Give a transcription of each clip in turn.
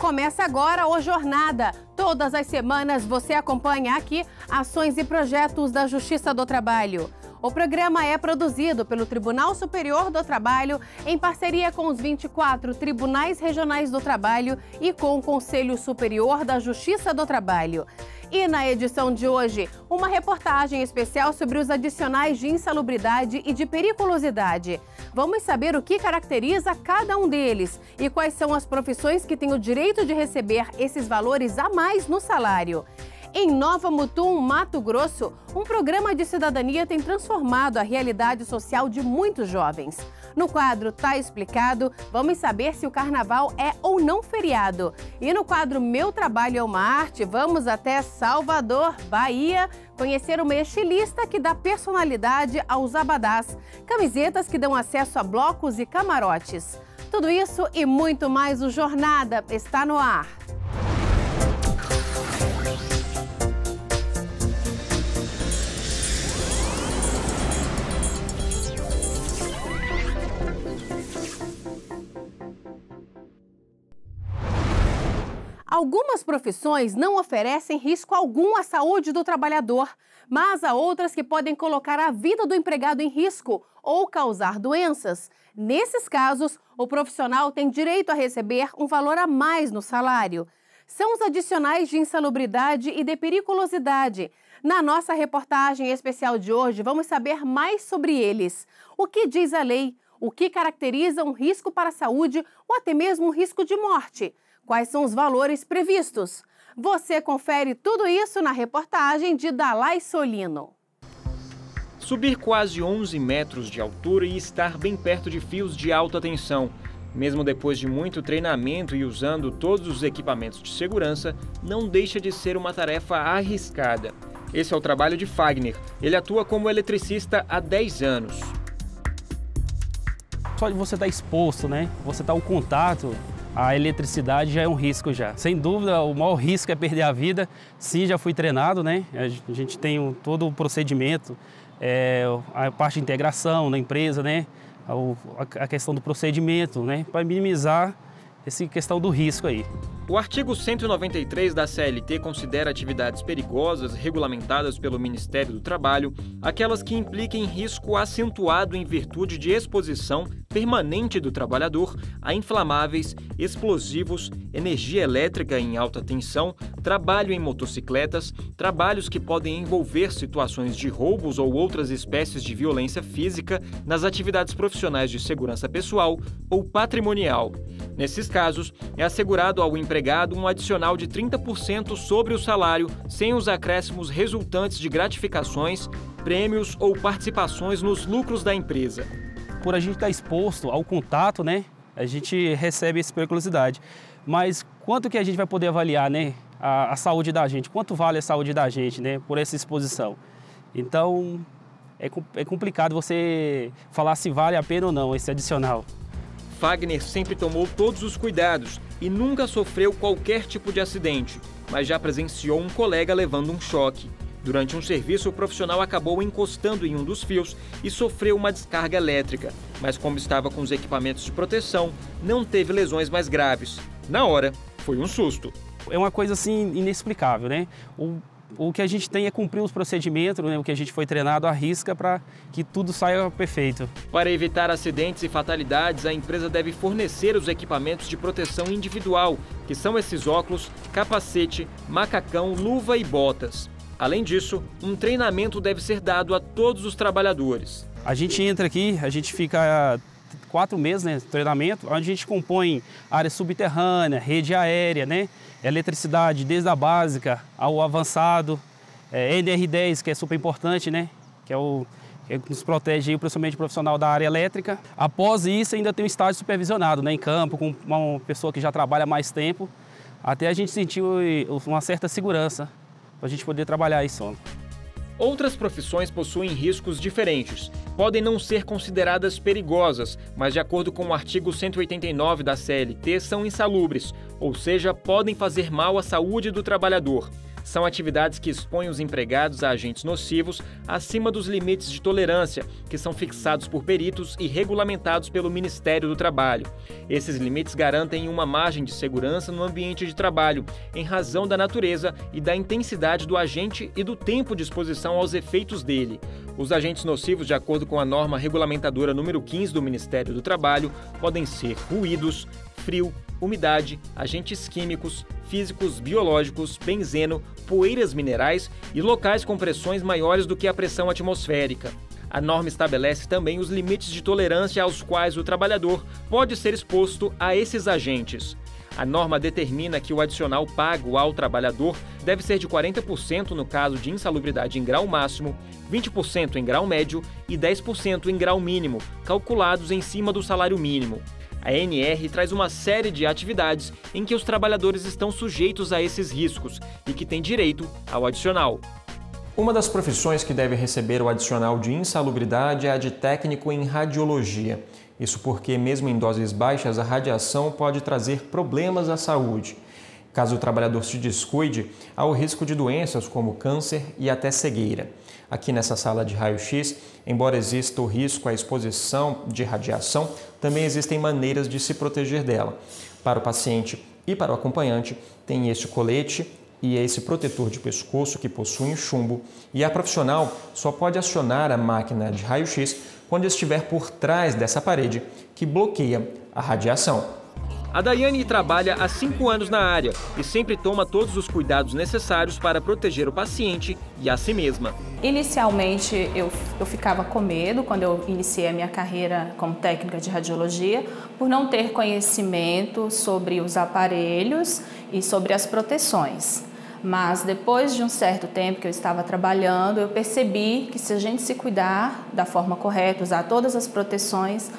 Começa agora o Jornada. Todas as semanas você acompanha aqui ações e projetos da Justiça do Trabalho. O programa é produzido pelo Tribunal Superior do Trabalho em parceria com os 24 Tribunais Regionais do Trabalho e com o Conselho Superior da Justiça do Trabalho. E na edição de hoje, uma reportagem especial sobre os adicionais de insalubridade e de periculosidade. Vamos saber o que caracteriza cada um deles e quais são as profissões que têm o direito de receber esses valores a mais no salário. Em Nova Mutum, Mato Grosso, um programa de cidadania tem transformado a realidade social de muitos jovens. No quadro Tá Explicado, vamos saber se o carnaval é ou não feriado. E no quadro Meu Trabalho é uma Arte, vamos até Salvador, Bahia, conhecer uma estilista que dá personalidade aos abadás, camisetas que dão acesso a blocos e camarotes. Tudo isso e muito mais, o Jornada está no ar. Algumas profissões não oferecem risco algum à saúde do trabalhador, mas há outras que podem colocar a vida do empregado em risco ou causar doenças. Nesses casos, o profissional tem direito a receber um valor a mais no salário. São os adicionais de insalubridade e de periculosidade. Na nossa reportagem especial de hoje, vamos saber mais sobre eles. O que diz a lei? O que caracteriza um risco para a saúde ou até mesmo um risco de morte? Quais são os valores previstos? Você confere tudo isso na reportagem de Dalai Solino. Subir quase 11 metros de altura e estar bem perto de fios de alta tensão. Mesmo depois de muito treinamento e usando todos os equipamentos de segurança, não deixa de ser uma tarefa arriscada. Esse é o trabalho de Fagner. Ele atua como eletricista há 10 anos. Só de você estar exposto, né? Você estar ao contato, a eletricidade já é um risco já. Sem dúvida, o maior risco é perder a vida. Sim, já fui treinado, né? A gente tem todo o procedimento, a parte de integração na empresa, né? A questão do procedimento, né? Para minimizar essa questão do risco aí. O artigo 193 da CLT considera atividades perigosas regulamentadas pelo Ministério do Trabalho aquelas que impliquem risco acentuado em virtude de exposição permanente do trabalhador a inflamáveis, explosivos, energia elétrica em alta tensão, trabalho em motocicletas, trabalhos que podem envolver situações de roubos ou outras espécies de violência física nas atividades profissionais de segurança pessoal ou patrimonial. Nesses casos, é assegurado ao empregado um adicional de 30% sobre o salário, sem os acréscimos resultantes de gratificações, prêmios ou participações nos lucros da empresa. Por a gente estar exposto ao contato, né, a gente recebe essa periculosidade. Mas quanto que a gente vai poder avaliar, né, a saúde da gente? Quanto vale a saúde da gente, né, por essa exposição? Então, é complicado você falar se vale a pena ou não esse adicional. Fagner sempre tomou todos os cuidados e nunca sofreu qualquer tipo de acidente, mas já presenciou um colega levando um choque. Durante um serviço, o profissional acabou encostando em um dos fios e sofreu uma descarga elétrica, mas como estava com os equipamentos de proteção, não teve lesões mais graves. Na hora, foi um susto. É uma coisa assim inexplicável, né? O que a gente tem é cumprir os procedimentos, né? O que a gente foi treinado à risca para que tudo saia perfeito. Para evitar acidentes e fatalidades, a empresa deve fornecer os equipamentos de proteção individual, que são esses óculos, capacete, macacão, luva e botas. Além disso, um treinamento deve ser dado a todos os trabalhadores. A gente entra aqui, a gente fica 4 meses, né, treinamento, onde a gente compõe área subterrânea, rede aérea, né, eletricidade desde a básica ao avançado, NR10, que é super importante, né, que nos protege aí, principalmente o profissional da área elétrica. Após isso, ainda tem um estágio supervisionado, né, em campo, com uma pessoa que já trabalha há mais tempo, até a gente sentir uma certa segurança para a gente poder trabalhar isso. Outras profissões possuem riscos diferentes. Podem não ser consideradas perigosas, mas de acordo com o artigo 189 da CLT, são insalubres, ou seja, podem fazer mal à saúde do trabalhador. São atividades que expõem os empregados a agentes nocivos acima dos limites de tolerância, que são fixados por peritos e regulamentados pelo Ministério do Trabalho. Esses limites garantem uma margem de segurança no ambiente de trabalho, em razão da natureza e da intensidade do agente e do tempo de exposição aos efeitos dele. Os agentes nocivos, de acordo com a norma regulamentadora número 15 do Ministério do Trabalho, podem ser ruídos, frio, umidade, agentes químicos, físicos, biológicos, benzeno, poeiras minerais e locais com pressões maiores do que a pressão atmosférica. A norma estabelece também os limites de tolerância aos quais o trabalhador pode ser exposto a esses agentes. A norma determina que o adicional pago ao trabalhador deve ser de 40% no caso de insalubridade em grau máximo, 20% em grau médio e 10% em grau mínimo, calculados em cima do salário mínimo. A ANR traz uma série de atividades em que os trabalhadores estão sujeitos a esses riscos e que têm direito ao adicional. Uma das profissões que deve receber o adicional de insalubridade é a de técnico em radiologia. Isso porque, mesmo em doses baixas, a radiação pode trazer problemas à saúde. Caso o trabalhador se descuide, há o risco de doenças como câncer e até cegueira. Aqui nessa sala de raio-x, embora exista o risco à exposição de radiação, também existem maneiras de se proteger dela. Para o paciente e para o acompanhante, tem este colete e esse protetor de pescoço que possuem chumbo, e a profissional só pode acionar a máquina de raio-x quando estiver por trás dessa parede que bloqueia a radiação. A Daiane trabalha há 5 anos na área e sempre toma todos os cuidados necessários para proteger o paciente e a si mesma. Inicialmente eu ficava com medo quando eu iniciei a minha carreira como técnica de radiologia, por não ter conhecimento sobre os aparelhos e sobre as proteções. Mas depois de um certo tempo que eu estava trabalhando, eu percebi que se a gente se cuidar da forma correta, usar todas as proteções,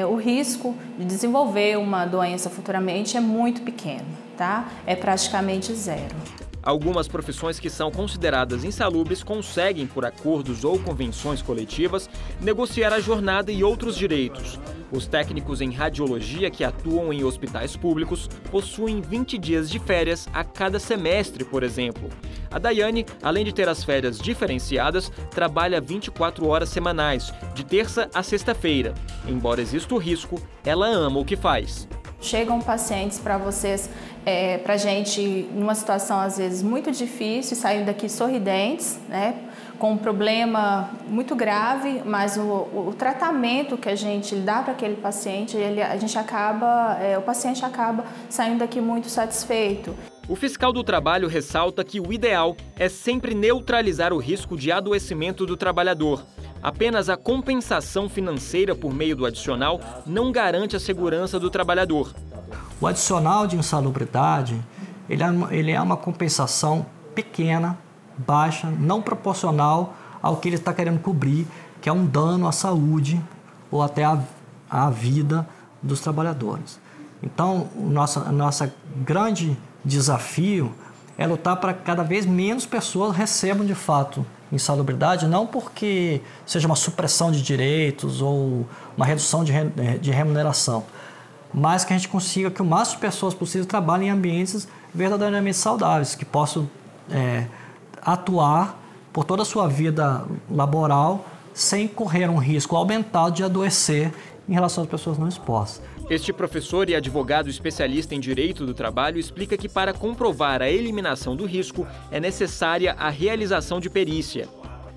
o risco de desenvolver uma doença futuramente é muito pequeno, tá? É praticamente zero. Algumas profissões que são consideradas insalubres conseguem, por acordos ou convenções coletivas, negociar a jornada e outros direitos. Os técnicos em radiologia que atuam em hospitais públicos possuem 20 dias de férias a cada semestre, por exemplo. A Daiane, além de ter as férias diferenciadas, trabalha 24 horas semanais, de terça a sexta-feira. Embora exista o risco, ela ama o que faz. Chegam pacientes para vocês, para a gente, numa situação às vezes muito difícil, saem daqui sorridentes, né, com um problema muito grave, mas o tratamento que a gente dá para aquele paciente, o paciente acaba saindo daqui muito satisfeito. O fiscal do trabalho ressalta que o ideal é sempre neutralizar o risco de adoecimento do trabalhador. Apenas a compensação financeira por meio do adicional não garante a segurança do trabalhador. O adicional de insalubridade, ele é uma compensação pequena, baixa, não proporcional ao que ele está querendo cobrir, que é um dano à saúde ou até à vida dos trabalhadores. Então, o nosso grande desafio é lutar para que cada vez menos pessoas recebam de fato insalubridade, não porque seja uma supressão de direitos ou uma redução de remuneração, mas que a gente consiga que o máximo de pessoas possível trabalhem em ambientes verdadeiramente saudáveis, que possam atuar por toda a sua vida laboral sem correr um risco aumentado de adoecer em relação às pessoas não expostas. Este professor e advogado especialista em direito do trabalho explica que para comprovar a eliminação do risco é necessária a realização de perícia.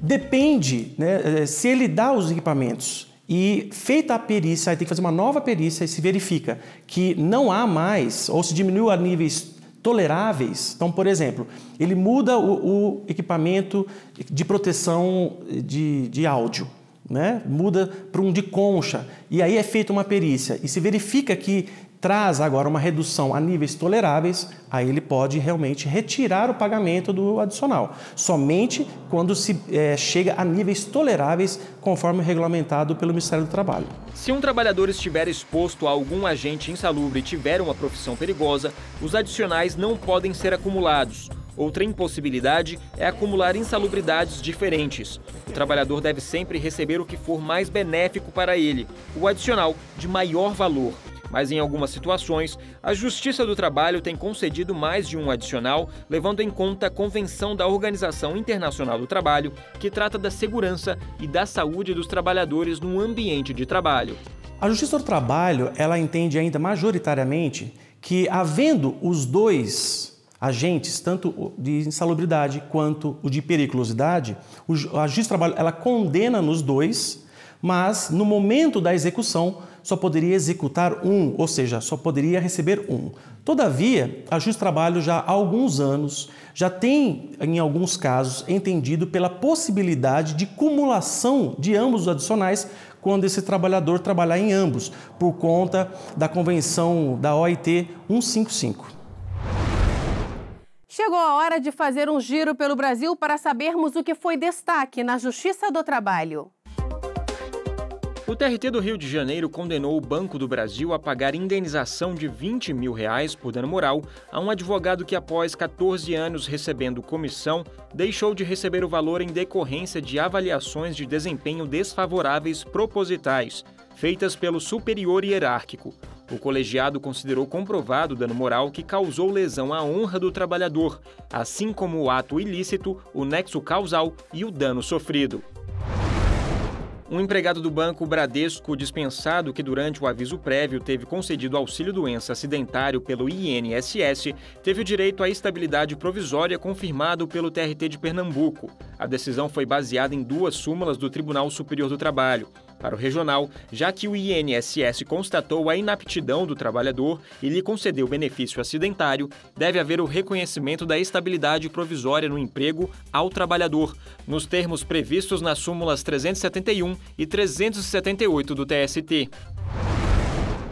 Depende, né, se ele dá os equipamentos e feita a perícia, aí tem que fazer uma nova perícia e se verifica que não há mais ou se diminuiu a níveis toleráveis. Então, por exemplo, ele muda o equipamento de proteção de áudio, né? Muda para um de concha e aí é feita uma perícia e se verifica que traz agora uma redução a níveis toleráveis, aí ele pode realmente retirar o pagamento do adicional, somente quando se chega a níveis toleráveis conforme regulamentado pelo Ministério do Trabalho. Se um trabalhador estiver exposto a algum agente insalubre e tiver uma profissão perigosa, os adicionais não podem ser acumulados. Outra impossibilidade é acumular insalubridades diferentes. O trabalhador deve sempre receber o que for mais benéfico para ele, o adicional de maior valor. Mas em algumas situações, a Justiça do Trabalho tem concedido mais de um adicional, levando em conta a Convenção da Organização Internacional do Trabalho, que trata da segurança e da saúde dos trabalhadores no ambiente de trabalho. A Justiça do Trabalho, ela entende ainda majoritariamente que, havendo os dois agentes, tanto o de insalubridade quanto o de periculosidade, a Justiça do Trabalho ela condena nos dois, mas no momento da execução só poderia executar um, ou seja, só poderia receber um. Todavia, a Justiça do Trabalho já há alguns anos já tem, em alguns casos, entendido pela possibilidade de cumulação de ambos os adicionais quando esse trabalhador trabalhar em ambos, por conta da Convenção da OIT 155. Chegou a hora de fazer um giro pelo Brasil para sabermos o que foi destaque na Justiça do Trabalho. O TRT do Rio de Janeiro condenou o Banco do Brasil a pagar indenização de R$20 mil por dano moral a um advogado que, após 14 anos recebendo comissão, deixou de receber o valor em decorrência de avaliações de desempenho desfavoráveis propositais, feitas pelo superior hierárquico. O colegiado considerou comprovado o dano moral que causou lesão à honra do trabalhador, assim como o ato ilícito, o nexo causal e o dano sofrido. Um empregado do Banco Bradesco dispensado que durante o aviso prévio teve concedido auxílio-doença acidentário pelo INSS teve o direito à estabilidade provisória confirmado pelo TRT de Pernambuco. A decisão foi baseada em 2 súmulas do Tribunal Superior do Trabalho. Para o regional, já que o INSS constatou a inaptidão do trabalhador e lhe concedeu benefício acidentário, deve haver o reconhecimento da estabilidade provisória no emprego ao trabalhador, nos termos previstos nas súmulas 371 e 378 do TST.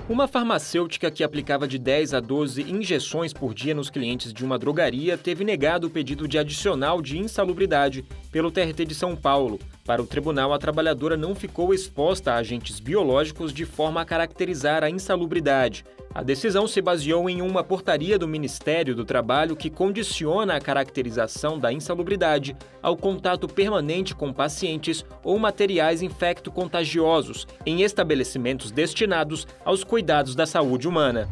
Uma farmacêutica que aplicava de 10 a 12 injeções por dia nos clientes de uma drogaria teve negado o pedido de adicional de insalubridade pelo TRT de São Paulo. Para o tribunal, a trabalhadora não ficou exposta a agentes biológicos de forma a caracterizar a insalubridade. A decisão se baseou em uma portaria do Ministério do Trabalho que condiciona a caracterização da insalubridade ao contato permanente com pacientes ou materiais infecto-contagiosos em estabelecimentos destinados aos cuidados da saúde humana.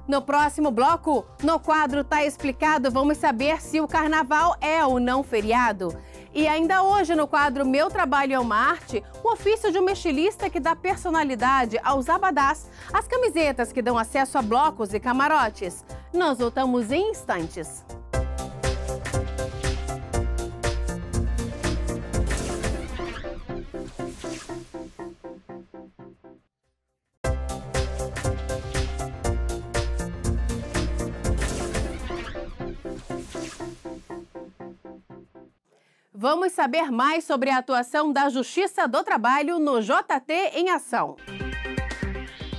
No próximo bloco, no quadro Tá Explicado, vamos saber se o carnaval é ou não feriado. E ainda hoje, no quadro Meu Trabalho é uma Arte, o ofício de uma estilista que dá personalidade aos abadás, as camisetas que dão acesso a blocos e camarotes. Nós voltamos em instantes. Vamos saber mais sobre a atuação da Justiça do Trabalho no JT em Ação.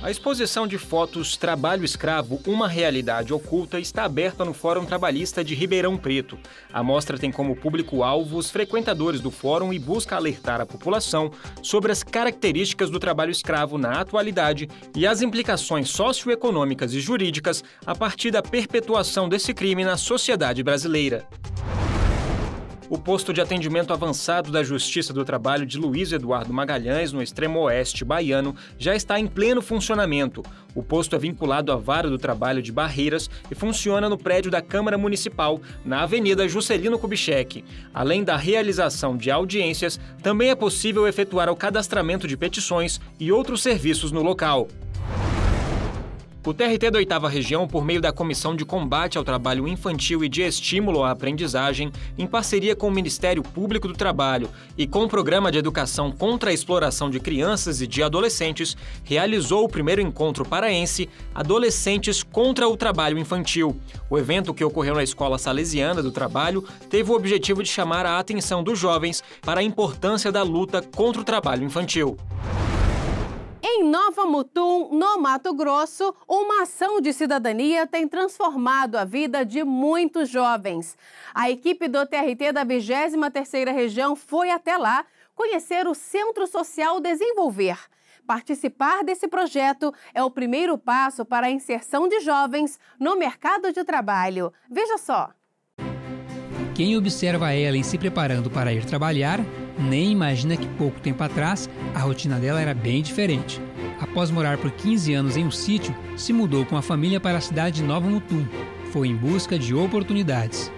A exposição de fotos Trabalho Escravo, uma realidade oculta, está aberta no Fórum Trabalhista de Ribeirão Preto. A mostra tem como público-alvo os frequentadores do fórum e busca alertar a população sobre as características do trabalho escravo na atualidade e as implicações socioeconômicas e jurídicas a partir da perpetuação desse crime na sociedade brasileira. O posto de atendimento avançado da Justiça do Trabalho de Luiz Eduardo Magalhães, no extremo oeste baiano, já está em pleno funcionamento. O posto é vinculado à Vara do Trabalho de Barreiras e funciona no prédio da Câmara Municipal, na Avenida Juscelino Kubitschek. Além da realização de audiências, também é possível efetuar o cadastramento de petições e outros serviços no local. O TRT da 8ª Região, por meio da Comissão de Combate ao Trabalho Infantil e de Estímulo à Aprendizagem, em parceria com o Ministério Público do Trabalho e com o Programa de Educação contra a Exploração de Crianças e de Adolescentes, realizou o primeiro encontro paraense Adolescentes contra o Trabalho Infantil. O evento, que ocorreu na Escola Salesiana do Trabalho, teve o objetivo de chamar a atenção dos jovens para a importância da luta contra o trabalho infantil. Em Nova Mutum, no Mato Grosso, uma ação de cidadania tem transformado a vida de muitos jovens. A equipe do TRT da 23ª Região foi até lá conhecer o Centro Social Desenvolver. Participar desse projeto é o primeiro passo para a inserção de jovens no mercado de trabalho. Veja só. Quem observa a Ellen se preparando para ir trabalhar nem imagina que pouco tempo atrás a rotina dela era bem diferente. Após morar por 15 anos em um sítio, se mudou com a família para a cidade de Nova Mutum. Foi em busca de oportunidades.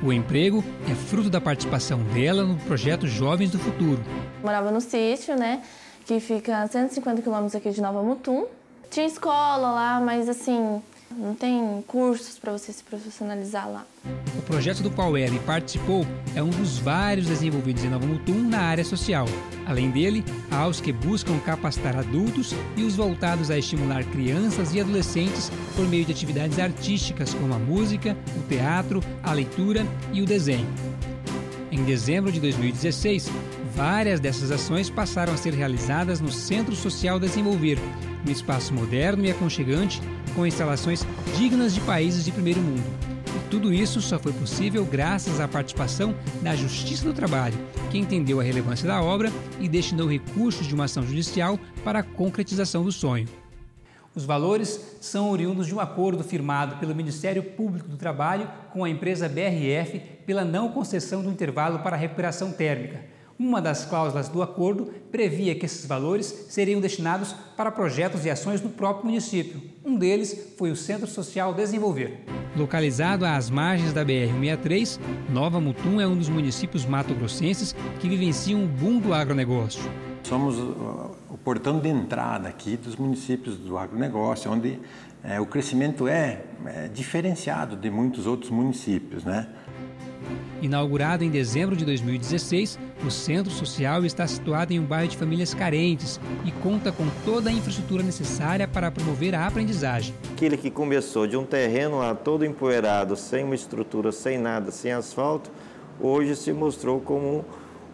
O emprego é fruto da participação dela no projeto Jovens do Futuro. Morava no sítio, né, que fica a 150 quilômetros aqui de Nova Mutum. Tinha escola lá, mas assim, não tem cursos para você se profissionalizar lá. O projeto do qual ela participou é um dos vários desenvolvidos em Nova Mutum na área social. Além dele, há os que buscam capacitar adultos e os voltados a estimular crianças e adolescentes por meio de atividades artísticas como a música, o teatro, a leitura e o desenho. Em dezembro de 2016, várias dessas ações passaram a ser realizadas no Centro Social Desenvolver, um espaço moderno e aconchegante com instalações dignas de países de primeiro mundo. E tudo isso só foi possível graças à participação da Justiça do Trabalho, que entendeu a relevância da obra e destinou recursos de uma ação judicial para a concretização do sonho. Os valores são oriundos de um acordo firmado pelo Ministério Público do Trabalho com a empresa BRF pela não concessão do intervalo para a recuperação térmica. Uma das cláusulas do acordo previa que esses valores seriam destinados para projetos e ações no próprio município. Um deles foi o Centro Social Desenvolver. Localizado às margens da BR-163, Nova Mutum é um dos municípios mato-grossenses que vivenciam o boom do agronegócio. Somos o portão de entrada aqui dos municípios do agronegócio, onde o crescimento é diferenciado de muitos outros municípios, né? Inaugurado em dezembro de 2016, o Centro Social está situado em um bairro de famílias carentes e conta com toda a infraestrutura necessária para promover a aprendizagem. Aquele que começou de um terreno lá todo empoeirado, sem uma estrutura, sem nada, sem asfalto, hoje se mostrou como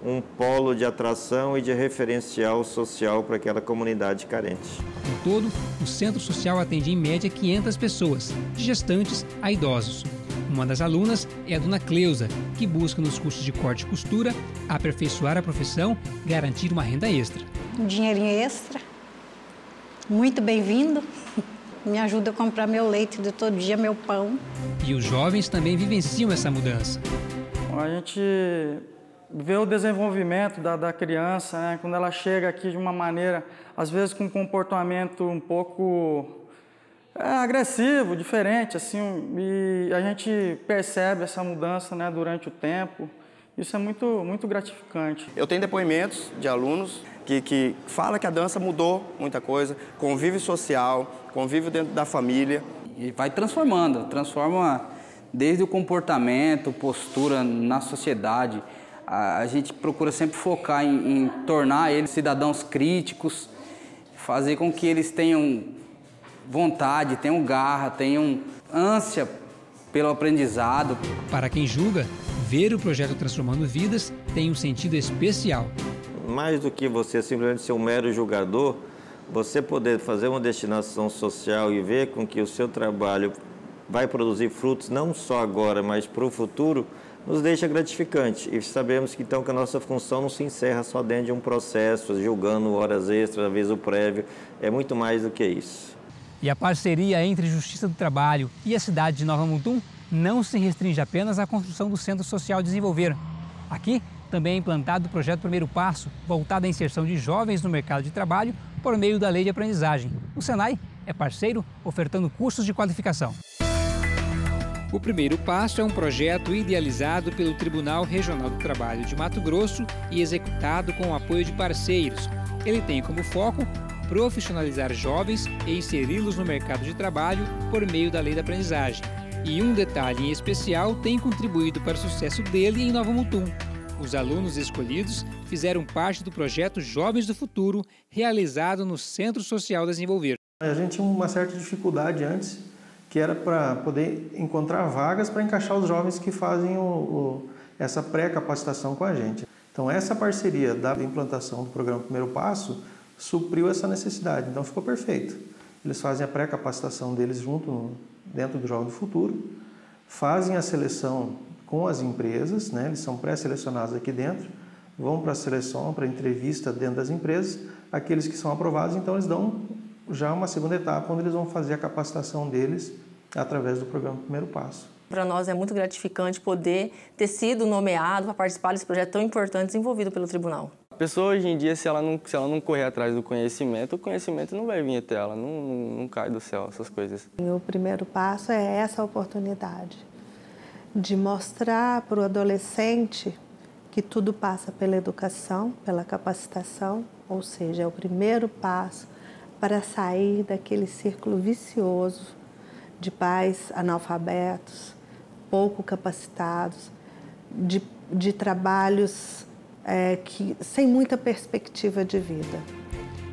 um polo de atração e de referencial social para aquela comunidade carente. Em todo, o Centro Social atende em média 500 pessoas, de gestantes a idosos. Uma das alunas é a dona Cleusa, que busca nos cursos de corte e costura aperfeiçoar a profissão e garantir uma renda extra. Um dinheirinho extra, muito bem-vindo, me ajuda a comprar meu leite de todo dia, meu pão. E os jovens também vivenciam essa mudança. A gente vê o desenvolvimento da criança, né? Quando ela chega aqui de uma maneira, às vezes com um comportamento um pouco agressivo, diferente, assim, e a gente percebe essa mudança, né, durante o tempo. Isso é muito gratificante. Eu tenho depoimentos de alunos que falam que a dança mudou muita coisa, convívio social, convívio dentro da família. E vai transforma desde o comportamento, postura na sociedade. A gente procura sempre focar em tornar eles cidadãos críticos, fazer com que eles tenham vontade, tenham garra, tenham ânsia pelo aprendizado. Para quem julga, ver o projeto transformando vidas tem um sentido especial. Mais do que você simplesmente ser um mero julgador, você poder fazer uma destinação social e ver com que o seu trabalho vai produzir frutos não só agora, mas para o futuro, nos deixa gratificante. E sabemos que então que a nossa função não se encerra só dentro de um processo, julgando horas extras, aviso prévio, é muito mais do que isso. E a parceria entre Justiça do Trabalho e a cidade de Nova Mutum não se restringe apenas à construção do Centro Social Desenvolver. Aqui também é implantado o projeto Primeiro Passo, voltado à inserção de jovens no mercado de trabalho por meio da Lei de Aprendizagem. O Senai é parceiro, ofertando cursos de qualificação. O Primeiro Passo é um projeto idealizado pelo Tribunal Regional do Trabalho de Mato Grosso e executado com o apoio de parceiros. Ele tem como foco profissionalizar jovens e inseri-los no mercado de trabalho por meio da Lei da Aprendizagem. E um detalhe em especial tem contribuído para o sucesso dele em Nova Mutum. Os alunos escolhidos fizeram parte do projeto Jovens do Futuro, realizado no Centro Social Desenvolver. A gente tinha uma certa dificuldade antes, que era para poder encontrar vagas para encaixar os jovens que fazem essa pré-capacitação com a gente. Então, essa parceria da implantação do programa Primeiro Passo supriu essa necessidade, então ficou perfeito. Eles fazem a pré-capacitação deles dentro do Jovem do Futuro, fazem a seleção com as empresas, né? Eles são pré-selecionados aqui dentro, vão para a seleção, para a entrevista dentro das empresas, aqueles que são aprovados, então eles dão já uma segunda etapa, onde eles vão fazer a capacitação deles através do programa Primeiro Passo. Para nós é muito gratificante poder ter sido nomeado para participar desse projeto tão importante desenvolvido pelo tribunal. A pessoa hoje em dia, se ela não correr atrás do conhecimento, o conhecimento não vai vir até ela, não cai do céu essas coisas. O primeiro passo é essa oportunidade de mostrar para o adolescente que tudo passa pela educação, pela capacitação, ou seja, é o primeiro passo para sair daquele círculo vicioso de pais analfabetos, pouco capacitados, de trabalhos sem muita perspectiva de vida.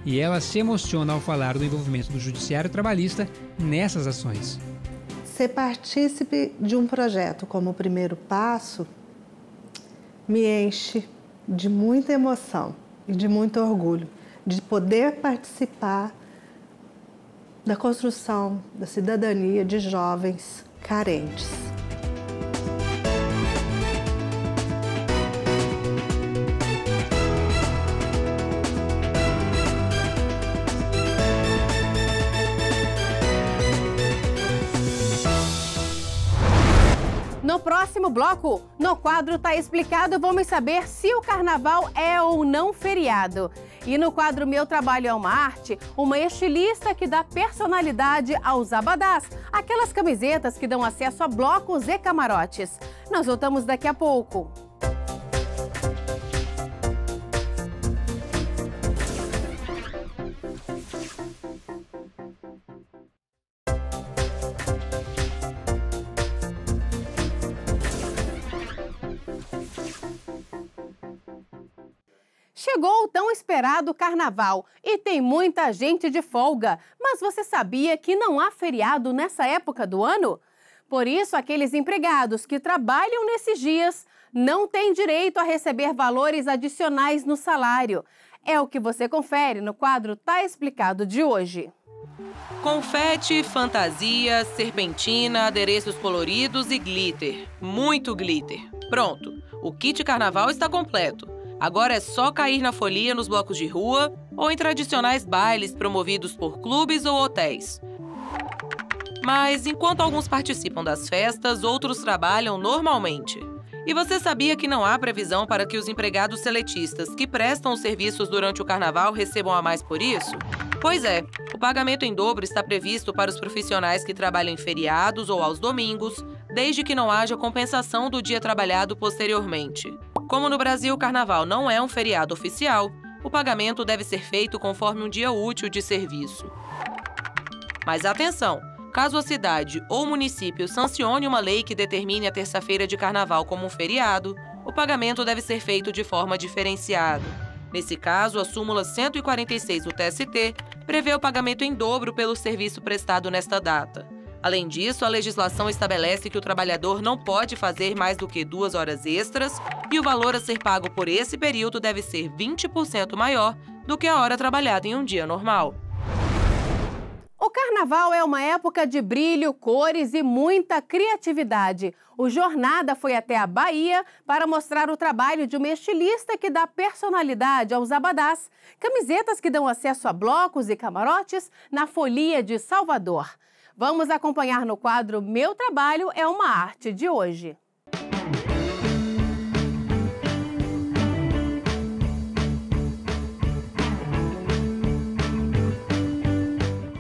E ela se emociona ao falar do envolvimento do Judiciário Trabalhista nessas ações. Ser partícipe de um projeto como o primeiro passo me enche de muita emoção e de muito orgulho de poder participar da construção da cidadania de jovens carentes. No próximo bloco, no quadro Tá Explicado, vamos saber se o carnaval é ou não feriado. E no quadro Meu Trabalho é uma Arte, uma estilista que dá personalidade aos abadás, aquelas camisetas que dão acesso a blocos e camarotes. Nós voltamos daqui a pouco. Chegou o tão esperado carnaval e tem muita gente de folga, mas você sabia que não há feriado nessa época do ano? Por isso, aqueles empregados que trabalham nesses dias não têm direito a receber valores adicionais no salário. É o que você confere no quadro Tá Explicado de hoje. Confete, fantasia, serpentina, adereços coloridos e glitter. Muito glitter. Pronto, o kit carnaval está completo. Agora é só cair na folia nos blocos de rua ou em tradicionais bailes promovidos por clubes ou hotéis. Mas enquanto alguns participam das festas, outros trabalham normalmente. E você sabia que não há previsão para que os empregados seletistas que prestam os serviços durante o carnaval recebam a mais por isso? Pois é, o pagamento em dobro está previsto para os profissionais que trabalham em feriados ou aos domingos, desde que não haja compensação do dia trabalhado posteriormente. Como no Brasil o carnaval não é um feriado oficial, o pagamento deve ser feito conforme um dia útil de serviço. Mas atenção! Caso a cidade ou município sancione uma lei que determine a terça-feira de carnaval como um feriado, o pagamento deve ser feito de forma diferenciada. Nesse caso, a súmula 146 do TST prevê o pagamento em dobro pelo serviço prestado nesta data. Além disso, a legislação estabelece que o trabalhador não pode fazer mais do que 2 horas extras e o valor a ser pago por esse período deve ser 20% maior do que a hora trabalhada em um dia normal. O carnaval é uma época de brilho, cores e muita criatividade. O Jornada foi até a Bahia para mostrar o trabalho de uma estilista que dá personalidade aos abadás, camisetas que dão acesso a blocos e camarotes na Folia de Salvador. Vamos acompanhar no quadro Meu Trabalho é uma Arte de hoje.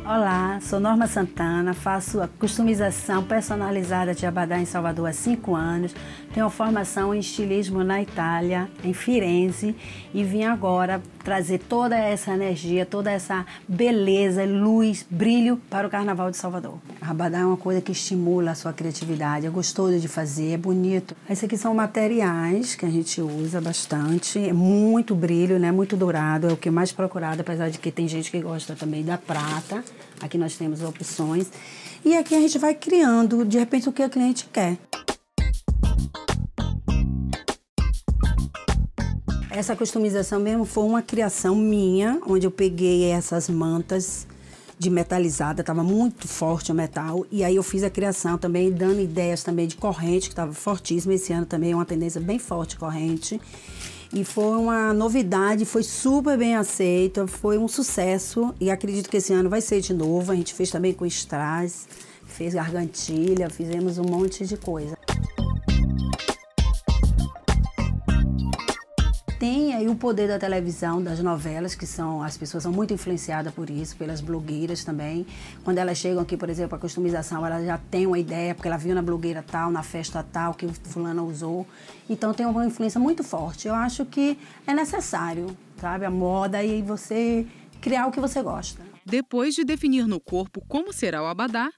Olá, sou Norma Santana, faço a customização personalizada de abadá em Salvador há 5 anos, tenho formação em estilismo na Itália, em Firenze, e vim agora trazer toda essa energia, toda essa beleza, luz, brilho para o Carnaval de Salvador. A abadá é uma coisa que estimula a sua criatividade, é gostoso de fazer, é bonito. Esses aqui são materiais que a gente usa bastante, é muito brilho, né? Muito dourado, é o que é mais procurado, apesar de que tem gente que gosta também da prata. Aqui nós temos opções. E aqui a gente vai criando, de repente, o que a cliente quer. Essa customização mesmo foi uma criação minha, onde eu peguei essas mantas de metalizada, estava muito forte o metal, e aí eu fiz a criação também, dando ideias também de corrente, que estava fortíssima. Esse ano também é uma tendência bem forte corrente. E foi uma novidade, foi super bem aceita, foi um sucesso e acredito que esse ano vai ser de novo. A gente fez também com strass, fez gargantilha, fizemos um monte de coisa. Tem aí o poder da televisão, das novelas, que as pessoas são muito influenciadas por isso, pelas blogueiras também. Quando elas chegam aqui, por exemplo, a customização, ela já tem uma ideia, porque ela viu na blogueira tal, na festa tal, que fulana usou. Então tem uma influência muito forte. Eu acho que é necessário, sabe, a moda e você criar o que você gosta. Depois de definir no corpo como será o abadá,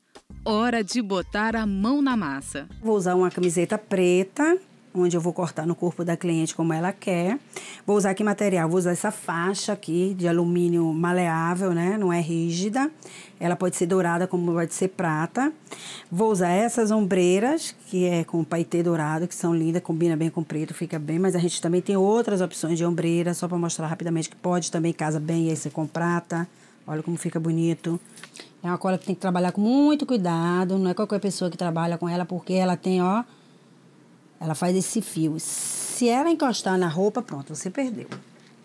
hora de botar a mão na massa. Vou usar uma camiseta preta, onde eu vou cortar no corpo da cliente como ela quer. Vou usar que material? Vou usar essa faixa aqui de alumínio maleável, né? Não é rígida. Ela pode ser dourada como pode ser prata. Vou usar essas ombreiras, que é com paetê dourado, que são lindas, combina bem com preto, fica bem. Mas a gente também tem outras opções de ombreira, só para mostrar rapidamente que pode também, casa bem, aí ser com prata. Olha como fica bonito. É uma cola que tem que trabalhar com muito cuidado, não é qualquer pessoa que trabalha com ela, porque ela tem, ó, ela faz esse fio. Se ela encostar na roupa, pronto, você perdeu.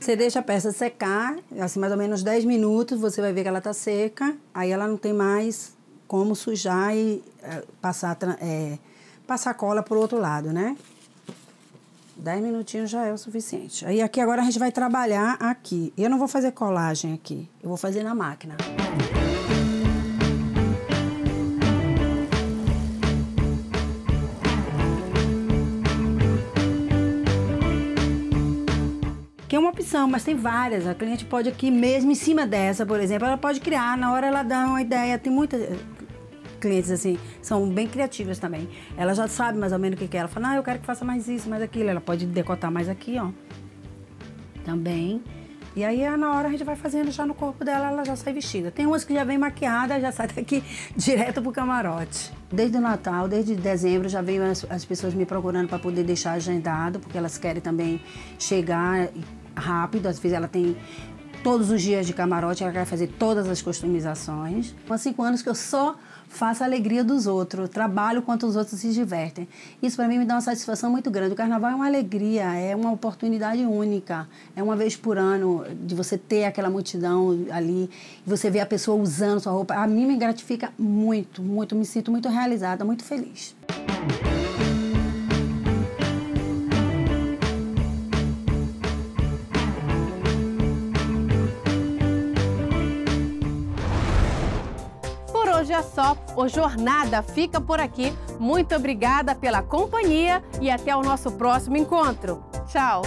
Você deixa a peça secar, assim, mais ou menos 10 minutos, você vai ver que ela tá seca, aí ela não tem mais como sujar e passar a cola pro outro lado, né? 10 minutinhos já é o suficiente. Aí aqui agora a gente vai trabalhar aqui. Eu não vou fazer colagem aqui, eu vou fazer na máquina. Que é uma opção, mas tem várias. A cliente pode aqui, mesmo em cima dessa, por exemplo, ela pode criar, na hora ela dá uma ideia. Tem muitas clientes assim, são bem criativas também. Ela já sabe mais ou menos o que quer. Ela fala, eu quero que faça mais isso, mais aquilo. Ela pode decotar mais aqui, ó. Também. E aí, na hora, a gente vai fazendo já no corpo dela, ela já sai vestida. Tem umas que já vem maquiada, já sai daqui direto pro camarote. Desde o Natal, desde dezembro, já veio as pessoas me procurando para poder deixar agendado, porque elas querem também chegar rápido. Às vezes ela tem todos os dias de camarote, ela quer fazer todas as customizações. Há 5 anos que eu só faço a alegria dos outros, trabalho enquanto os outros se divertem. Isso para mim me dá uma satisfação muito grande. O carnaval é uma alegria, é uma oportunidade única. É uma vez por ano de você ter aquela multidão ali, e você ver a pessoa usando sua roupa. A mim me gratifica muito, muito, me sinto muito realizada, muito feliz. Hoje é só, o Jornada fica por aqui. Muito obrigada pela companhia e até o nosso próximo encontro. Tchau!